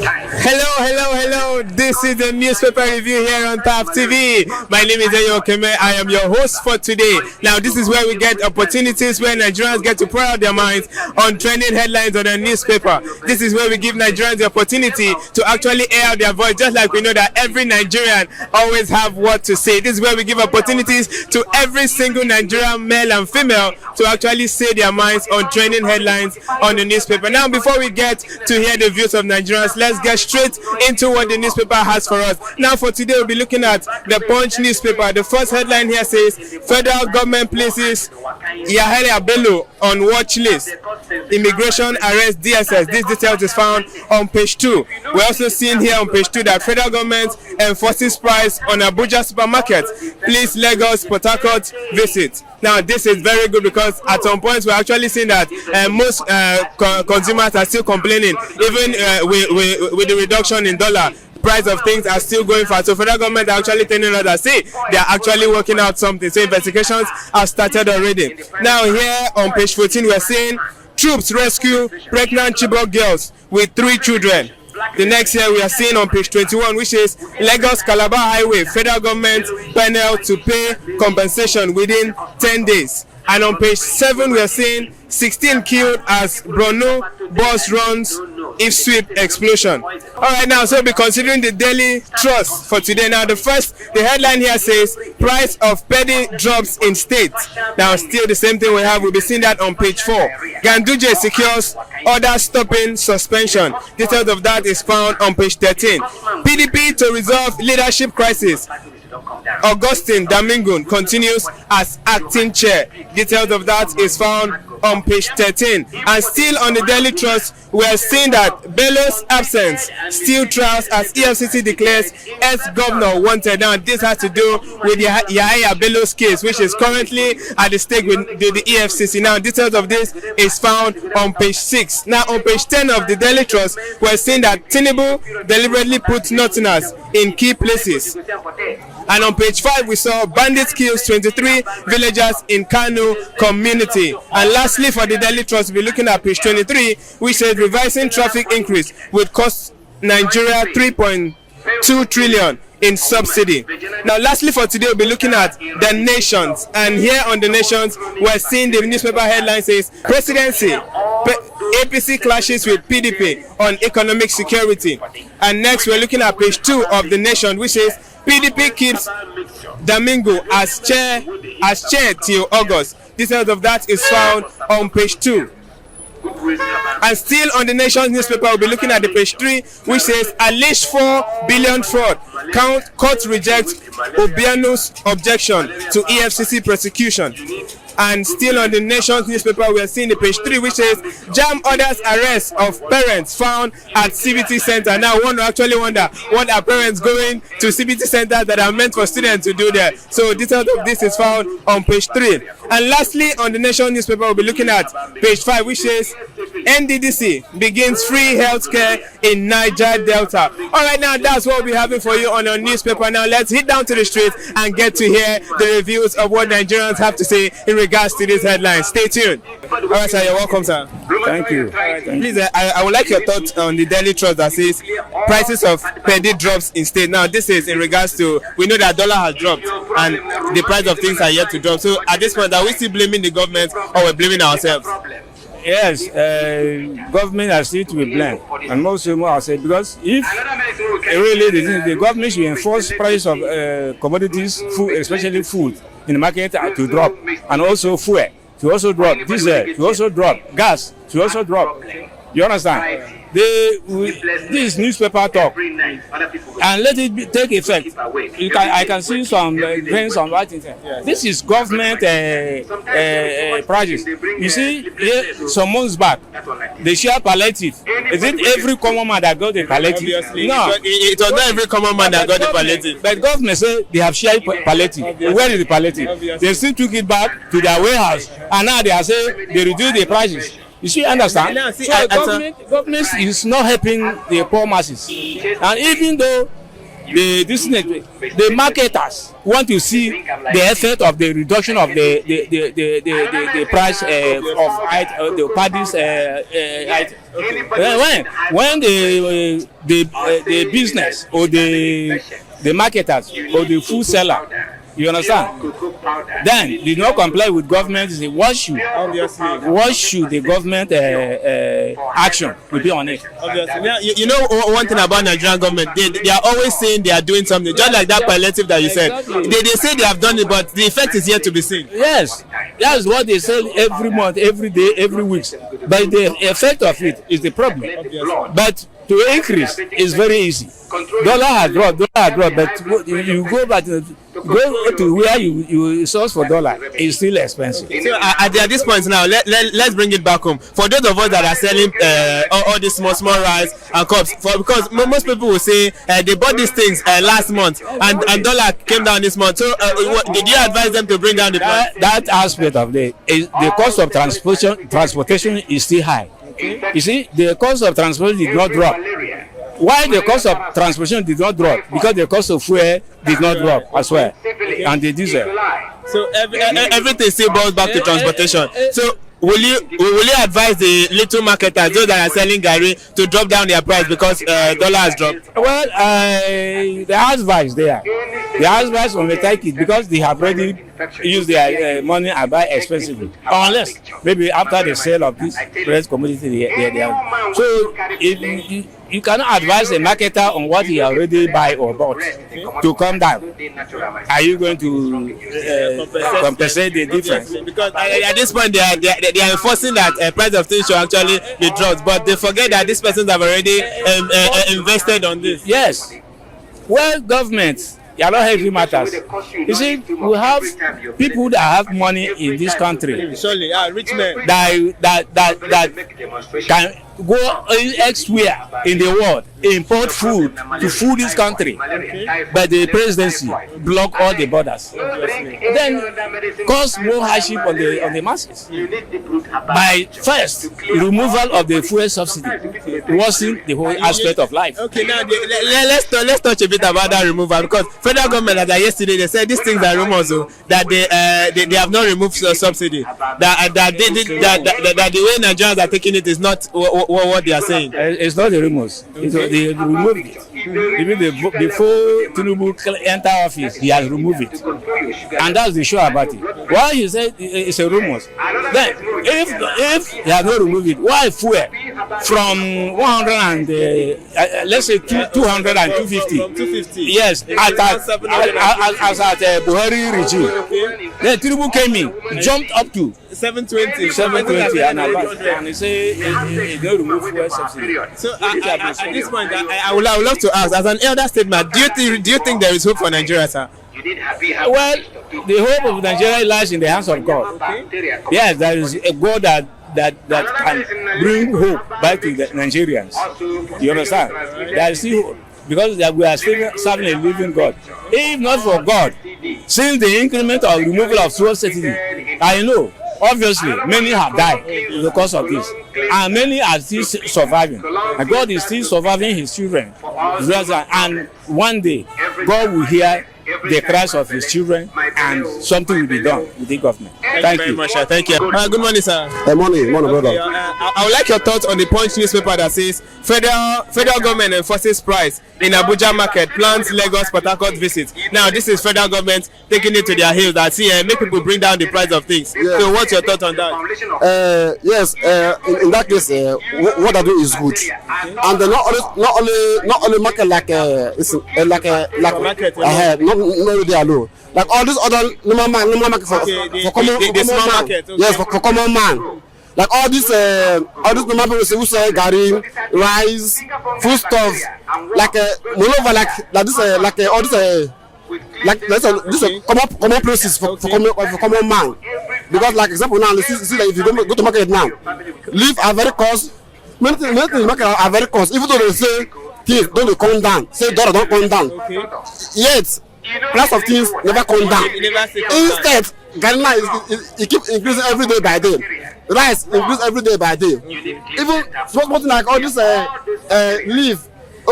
Hello. This is the newspaper review here on TAF TV. My name is Ayo Keme. I am your host for today. Now, this is where we get opportunities where Nigerians get to pour out their minds on trending headlines on the newspaper. This is where we give Nigerians the opportunity to actually air out their voice, just like we know that every Nigerian always have what to say. This is where we give opportunities to every single Nigerian, male and female, to actually say their minds on trending headlines on the newspaper. Now, before we get to hear the views of Nigerians, let's get straight into what the newspaper has for us. Now, for today, we'll be looking at the Punch newspaper. The first headline here says, Federal government places Yahaya Bello on watch list. Immigration arrest DSS. This details is found on page 2. We're also seeing here on page 2 that federal government enforces price on Abuja supermarket. Please Lagos, Port Harcourt visit. Now, this is very good because at some point we're actually seeing that most consumers are still complaining, even with the reduction in dollar. Price of things are still going fast. So federal government are actually telling us that they are actually working out something. So investigations have started already. Now here on page 14 we're saying troops rescue pregnant Chibok girls with 3 children. The next year we are seeing on page 21, which is Lagos Calabar Highway, federal government panel to pay compensation within 10 days. And on page 7 we are saying 16 killed as Borno bus runs if sweep explosion. Alright, now so we'll be considering the daily trust for today. Now the headline here says price of Peddy drops in state. Now still the same thing we have, we'll be seeing that on page 4. Ganduje secures order stopping suspension. Details of that is found on page 13. PDP to resolve leadership crisis. Augustine Damingun continues as acting chair. Details of that is found on page 13. And still on the Daily Trust, we are seeing that Bello's absence still trials as EFCC declares ex-governor wanted. Now this has to do with the Yahaya Bello's case, which is currently at the stake with the EFCC. Now details of this is found on page 6. Now on page 10 of the Daily Trust, we are seeing that Tinubu deliberately put Northerners in key places. And on page 5, we saw bandits kills 23 villagers in Kano community. And lastly, for the Daily Trust, we're looking at page 23, which says revising traffic increase would cost Nigeria 3.2 trillion in subsidy. Now, lastly for today, we'll be looking at the nations. And here on the nations, we're seeing the newspaper headline says, Presidency, APC clashes with PDP on economic security. And next, we're looking at page 2 of the nation, which says, PDP keeps Damingo as chair till August. Details of that is found on page 2. And still on the Nation's newspaper, we'll be looking at the page 3, which says alleged 4 billion fraud. Court rejects Obianu's objection to EFCC prosecution. And still on the Nation's newspaper, we are seeing the page 3, which says JAM orders arrest of parents found at CBT center. Now one will actually wonder, what are parents going to CBT centers that are meant for students to do there? So details of this is found on page 3. And lastly, on the Nation newspaper, we'll be looking at page 5, which says NDDC begins free healthcare in Niger Delta. All right, now that's what we'll be having for you on our newspaper. Now let's hit down to the streets and get to hear the reviews of what Nigerians have to say in regards to this headline. Stay tuned. All right, sir, you're welcome, sir. Thank you. Please, I would like your thoughts on the Daily Trust that says prices of Peddy drops in state. Now, this is in regards to, we know that dollar has dropped and the price of things are yet to drop. So at this point, are we still blaming the government or we're blaming ourselves? Yes, government has still to be blamed, and also more I said, because if really the government should enforce price of commodities, food, especially food in the market to drop, and also fuel to also drop, diesel to also drop, gas to also drop. You understand? This newspaper talk, and let it take effect. I can see some grains on writing. This is government projects. You see, some months back, they share palliative. Is it every common man that got the palliative? Obviously, no, it was not every common man that got the palliative. But government say they have shared palliative. Obviously. Where is the palliative? Obviously. They still took it back to their warehouse, and now they are saying they reduce the prices. You see, understand? So government is not helping the poor masses. And even though the marketers want to see the effect of the reduction of the price of the paddy's when the business or the marketers or the food seller, you understand, then did not comply with government. Say what should the government action will be on it? Obviously. Now, you know one thing about Nigerian government, they are always saying they are doing something, just like that palliative that you said. They say they have done it, but the effect is yet to be seen. Yes, that's what they say every month, every day, every week. But the effect of it is the problem. But to increase is very easy. Dollar has dropped, but you go back to where you source for dollar, it's still expensive. So at this point now, let's bring it back home. For those of us that are selling all these small rice and cups, because most people will say they bought these things last month and dollar came down this month. So did you advise them to bring down the price? That aspect of the cost of transportation is still high. You see, the cost of transportation did not drop. Why the cost of transportation did not drop? Because the cost of fuel did not drop as well, and the diesel. So everything still boils back to transportation. So will you advise the little marketers, those that are selling garri, to drop down their price because dollar has dropped? Well, the advice there. The advice on the take it because they have already used their money and buy expensively. Unless maybe after the sale of this fresh commodity, they are. So you cannot advise a marketer on what he already buy or bought to come down. Are you going to compensate the difference? Because at this point they are enforcing that price of things should actually be dropped, but they forget that these persons have already invested on this. Yes. Well, government. They are not heavy matters. You see, we have people that have money in this country. Surely, rich men that can go elsewhere in the world, import food to food this country, but the presidency block all the borders. Then cause more hardship on the masses. By first removal of the fuel subsidy, worsen the whole aspect of life. Okay, now let's touch a bit about that removal, because federal government, as yesterday, they said these things are rumors, that they have not removed subsidy. That the way Nigerians are taking it is not what they are saying. It's not the rumors. They removed it. Even before Tinubu enter office, he has removed it, and that's the show about it. Why he said it's a rumors? Then if he has not removed it, why fuel from 100 and let's say 200 and 250? Yes, as at Buhari regime. Then Tinubu came in, jumped up to 720, and he say he don't remove fuel subsidy. So at this point, I would love to ask, as an elder statesman, do you think there is hope for Nigeria, sir? Well, the hope of Nigeria lies in the hands of God. Okay. Yes, there is a God that can bring hope back to the Nigerians. You understand? There is still hope, because we are still serving a living God. If not for God, since the increment of removal of fuel subsidy, I know obviously many have died because of this, and many are still surviving, and God is still surviving his children, and one day God will hear the cries of his children and something will be done with the government. Thank you very much, sir. Thank you. Good morning, sir. Morning, brother. I would like your thoughts on the Punch newspaper that says federal government enforces price in Abuja market, plans Lagos Port Harcourt visit. Now this is federal government taking it to their heels that make people bring down the price of things. Yeah. So what's your thought on that? Yes, in that case, what I do is good, and not only market like market. Not really alone. Like all these other normal market for common man. Okay. Yes, for common man. Like all these normal people who sell garri, rice, foodstuffs, like moreover like this all this like this common places for common man. Because like example now, you see that if you go to market now, leaf are very cost. Many things in market are very cost. Even though they say things don't come down, say dollar don't come down. Okay. Yet price of things never come down. Instead, Ghana it keep increasing every day by day. Rice increase every day by day. Even small thing like all this leaf,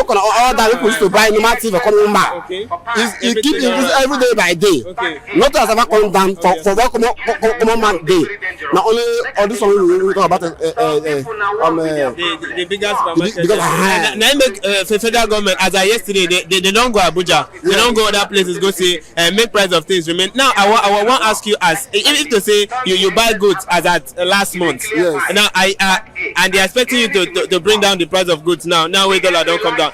all that people used to buy normal thing for common man. Okay. It keep increasing every day by day. Okay. Nothing has ever come down for what common man day. Not only all this one we talk about the biggest supermarket. Now make federal government as of yesterday they don't go Abuja. They don't go other places go say make price of things remain. Now I want to ask you as if to say you buy goods as at last month. Yes. Now and they're expecting you to bring down the price of goods now where dollar don't come down.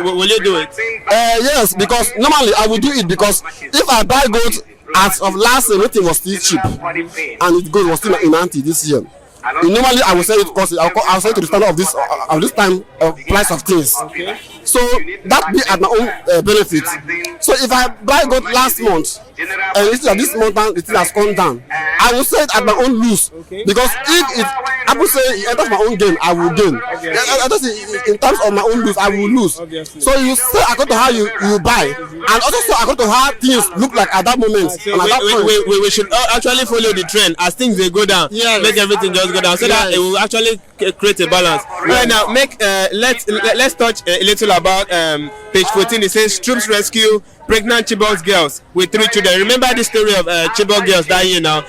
Will you do it? Yes, because normally I will do it because if I buy goods as of last year, everything was still cheap and it gold was still in anti this year. Normally I will say it because I'll say to the standard of this time price of things. Okay. So that be at my own benefit. So if I buy gold last month and this month the thing has come down, I will say it at my own loss. Okay. Because if it I will say it enters my own gain, I will gain. In terms of my own lose, I will lose. Obviously. So you say according to how you buy, and also so according to how things look like at that moment. So we should actually follow the trend as things they go down. Yes. Make everything just go down so that it will actually create a balance. Right now, let's touch a little about page 14. It says troops rescue pregnant Chibok girls with 3 children. Remember the story of Chibok girls that year now?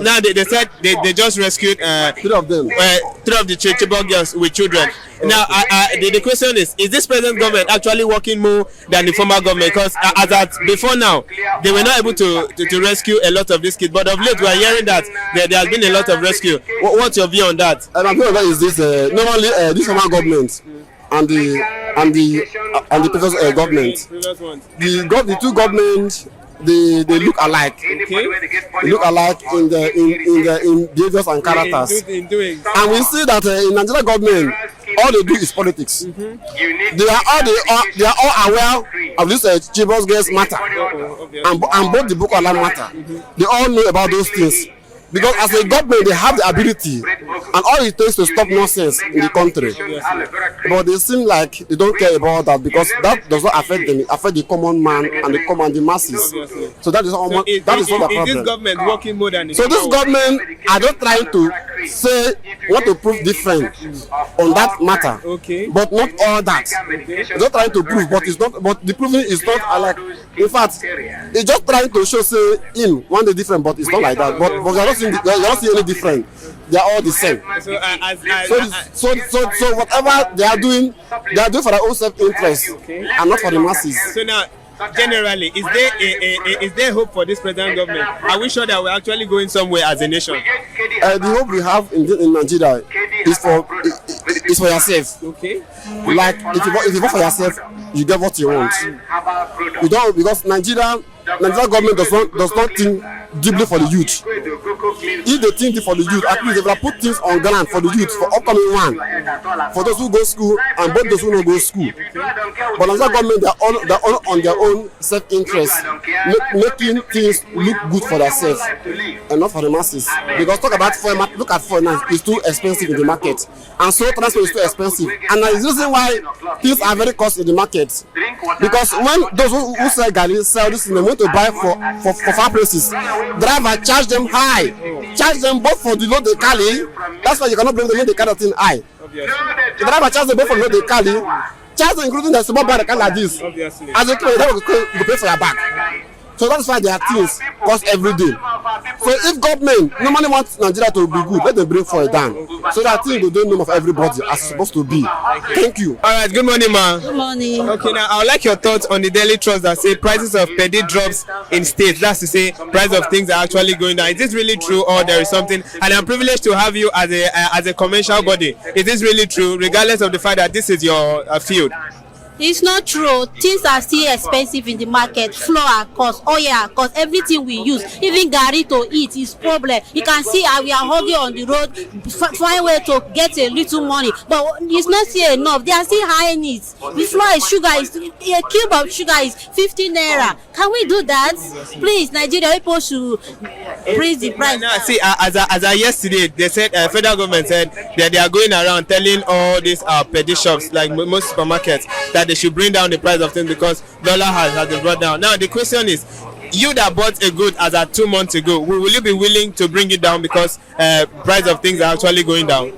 Now they said they just rescued 3 of them. 3 of the Chibok girls with children. Now the question is this present government actually working more than the former government? Because as at before now they were not able to rescue a lot of these kids, but of late we are hearing that there has been a lot of rescue. What's your view on that? My view on that is this: normally this former government and the previous government, the two governments they look alike. Okay. They look alike in behaviors and characters. And we see that in Nigeria government, all they do is politics. They are all aware of this Chibok girls matter, and both the Boko Haram matter. They all know about those things. Because as a government, they have the ability and all it takes to stop nonsense in the country. But they seem like they don't care about that because that does not affect them. It affects the common man and the masses. So that is all. That is not the problem. Is this government working more than? So this government are not trying to say what to prove different on that matter. Okay. But not all that. They're not trying to prove, but it's not. But the proving is not like. In fact, it's just trying to show say him one day different, but it's not like that. But you're not seeing any different. They are all the same. So whatever they are doing for their own self-interest and not for the masses. So now, generally, is there hope for this present government? Are we sure that we're actually going somewhere as a nation? The hope we have in Nigeria is for yourself. Okay. Like if you vote for yourself, you get what you want. You don't, because Nigeria government does not think deeply for the youth. If they think for the youth, at least they will put things on ground for the youth for upcoming one, for those who go school and both those who don't go school. But Nigeria government they're all on their own self-interest, making things look good for themselves and not for the masses. Because talk about look at foreign now, it's too expensive in the market, and so transport is too expensive, and that is the reason why things are very costly in the market. Because when those who sell garri sell this, they want to buy for far places. Driver charge them high, charge them both for the load they carry. That's why you cannot bring the load they carry thing high. The driver charge them both for the load they carry, charge them including the small bar they carry like this. Obviously. As a client, you pay for your bag. So that's why their things cost every day. So if government normally wants Nigeria to be good, let them bring for it down. So that thing will do name of everybody as it's supposed to be. Thank you. All right. Good morning, ma. Good morning. Okay, now I would like your thoughts on the daily trust that say prices of Peddy drops in states. That's to say, price of things are actually going down. Is this really true, or there is something? And I'm privileged to have you as a commercial body. Is this really true, regardless of the fact that this is your field? It's not true. Things are still expensive in the market. Flour cost, oil cost, everything we use, even garri to eat is problem. You can see how we are holding on the road, find way to get a little money, but it's not still enough. They are still high needs. The flour is sugar is a cube of sugar is 50 naira. Can we do that? Please, Nigeria people should raise the price. Now, see, as of yesterday, they said federal government said that they are going around telling all these Peddy shops, like most supermarkets, that they should bring down the price of things because dollar has been brought down. Now the question is, you that bought a good as at 2 months ago, will you be willing to bring it down because price of things are actually going down?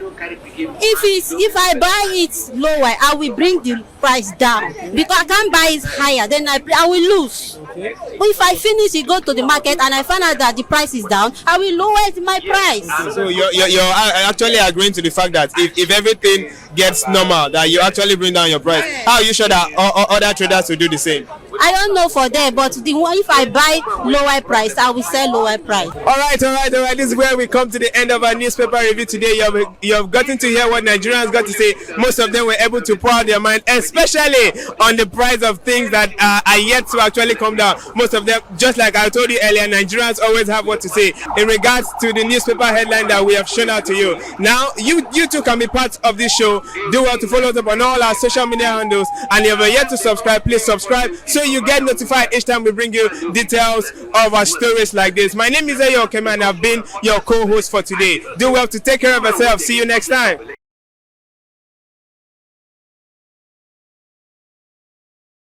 If I buy it lower, I will bring the price down because I can't buy it higher. Then I will lose. Okay. But if I finish, you go to the market and I find out that the price is down, I will lower my price. So you're actually agreeing to the fact that if everything gets normal, that you actually bring down your price. How are you sure that other traders will do the same? I don't know for them, but if I buy lower price, I will sell lower price. All right. This is where we come to the end of our newspaper review today. You have gotten to hear what Nigerians got to say. Most of them were able to pour out their mind, especially on the price of things that are yet to actually come down. Most of them, just like I told you earlier, Nigerians always have what to say in regards to the newspaper headline that we have shown out to you. Now, you too can be part of this show. Do well to follow us up on all our social media handles, and if you're yet to subscribe, please subscribe so you get notified each time we bring you details of our stories like this. My name is Ayo Kema and I've been your co-host for today. Do well to take care of yourself. See you next time.